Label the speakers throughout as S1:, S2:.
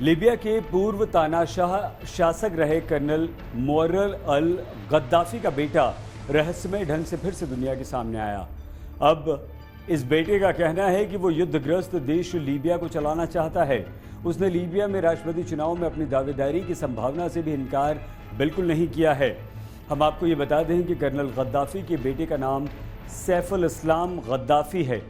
S1: Libya के पूर्व तानाशाह शासक रहे कर्नल मुअर्रर अल गद्दाफी का बेटा रहस्यमय ढंग से फिर से दुनिया के सामने आया। अब इस बेटे का कहना है कि वो युद्धग्रस्त देश लीबिया को चलाना चाहता है। उसने लीबिया में राष्ट्रपति चुनाव में अपनी दावेदारी की संभावना से भी इनकार बिल्कुल नहीं किया है। हम आपको ये बता दें कि कर्नल गद्दाफी के बेटे का नाम सैफुल इस्लाम गद्दाफी है।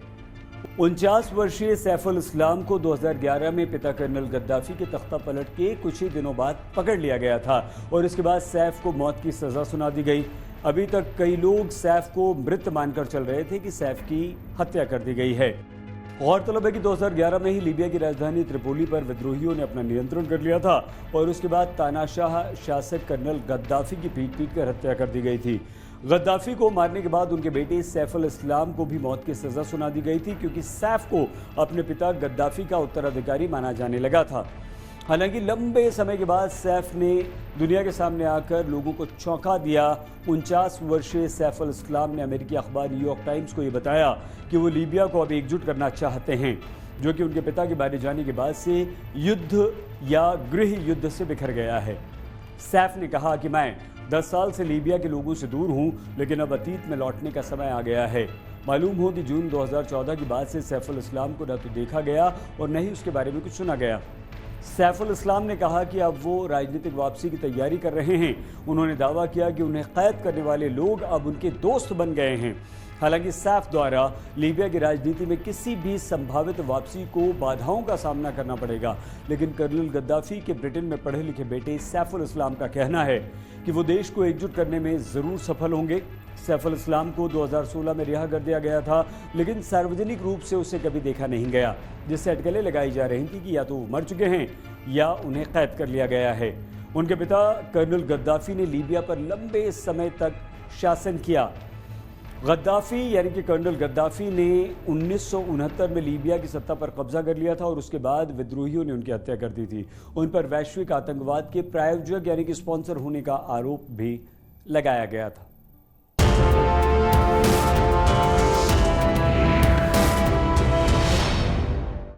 S1: 49 वर्षीय सैफुल इस्लाम को 2011 में पिता कर्नल गद्दाफी के तख्ता पलट के कुछ ही दिनों बाद पकड़ लिया गया था और इसके बाद सैफ को मौत की सज़ा सुना दी गई। अभी तक कई लोग सैफ को मृत मानकर चल रहे थे कि सैफ की हत्या कर दी गई है। गौरतलब है कि 2011 में ही लीबिया की राजधानी त्रिपोली पर विद्रोहियों ने अपना नियंत्रण कर लिया था और उसके बाद तानाशाह शासक कर्नल गद्दाफी की पीट कर हत्या कर दी गई थी। गद्दाफी को मारने के बाद उनके बेटे सैफुल इस्लाम को भी मौत की सज़ा सुना दी गई थी, क्योंकि सैफ को अपने पिता गद्दाफी का उत्तराधिकारी माना जाने लगा था। हालांकि लंबे समय के बाद सैफ ने दुनिया के सामने आकर लोगों को चौंका दिया। 49 वर्षीय सैफुल इस्लाम ने अमेरिकी अखबार न्यूयॉर्क टाइम्स को ये बताया कि वो लीबिया को अब एकजुट करना चाहते हैं, जो कि उनके पिता के मारे जाने के बाद से युद्ध या गृह युद्ध से बिखर गया है। सैफ ने कहा कि मैं 10 साल से लीबिया के लोगों से दूर हूं, लेकिन अब अतीत में लौटने का समय आ गया है। मालूम हो कि जून 2014 के बाद से सैफुल इस्लाम को न तो देखा गया और न ही उसके बारे में कुछ सुना गया। सैफुल इस्लाम ने कहा कि अब वो राजनीतिक वापसी की तैयारी कर रहे हैं। उन्होंने दावा किया कि उन्हें कैद करने वाले लोग अब उनके दोस्त बन गए हैं। हालांकि सैफ द्वारा लीबिया की राजनीति में किसी भी संभावित वापसी को बाधाओं का सामना करना पड़ेगा, लेकिन कर्नल गद्दाफी के ब्रिटेन में पढ़े लिखे बेटे सैफुल इस्लाम का कहना है कि वो देश को एकजुट करने में ज़रूर सफल होंगे। सैफुल इस्लाम को 2016 में रिहा कर दिया गया था, लेकिन सार्वजनिक रूप से उसे कभी देखा नहीं गया, जिससे अटकलें लगाई जा रही थी कि या तो वो मर चुके हैं या उन्हें कैद कर लिया गया है। उनके पिता कर्नल गद्दाफी ने लीबिया पर लंबे समय तक शासन किया। गद्दाफी यानी कि कर्नल गद्दाफी ने 1969 में लीबिया की सत्ता पर कब्जा कर लिया था और उसके बाद विद्रोहियों ने उनकी हत्या कर दी थी। उन पर वैश्विक आतंकवाद के प्रायोजक यानी कि स्पॉन्सर होने का आरोप भी लगाया गया था।